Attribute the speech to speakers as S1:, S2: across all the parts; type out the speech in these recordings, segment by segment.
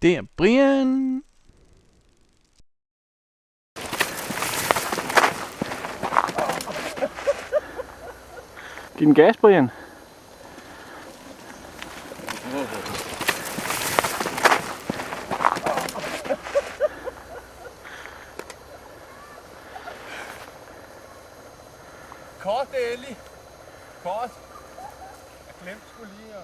S1: Det er Brian.
S2: Giv den gas, Brian.
S3: Kort, Ellie. Kort. Jeg glemte sgu lige at...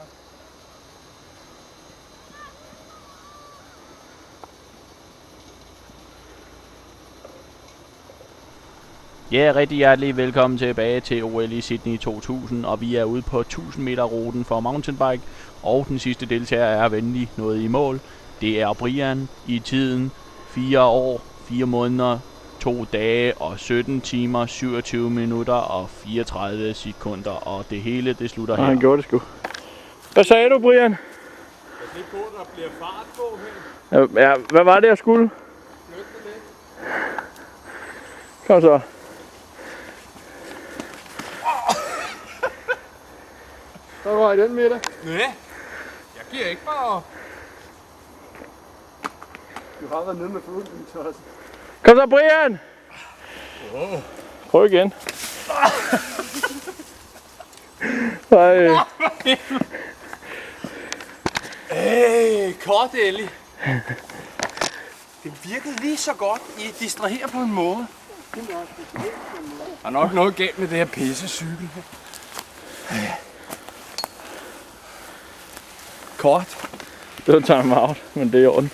S1: Ja, rigtig hjertelig velkommen tilbage til OL i Sydney 2000, og vi er ude på 1000 meter ruten for mountainbike, og den sidste deltager er venlig nået i mål. Det er Brian i tiden 4 år, 4 måneder, 2 dage og 17 timer, 27 minutter og 34 sekunder, og det hele det slutter her.
S2: Han gjorde det sgu. Hvad sagde du, Brian?
S3: Jeg er lidt på, der bliver fart på her.
S2: Ja, hvad var det, jeg skulle?
S3: Flyt det lidt.
S2: Kom så.
S3: Så røg den med dig. Nej, jeg giver ikke bare. Du har været nede med foden, din tosse.
S2: Kom så, Brian! Prøv igen. Nej.
S3: Kort, Ellie. Det virkede lige så godt. I distraherer på en måde. Der er nok noget galt med det her pissecykel. Kort.
S2: Det var time out, men det er i orden.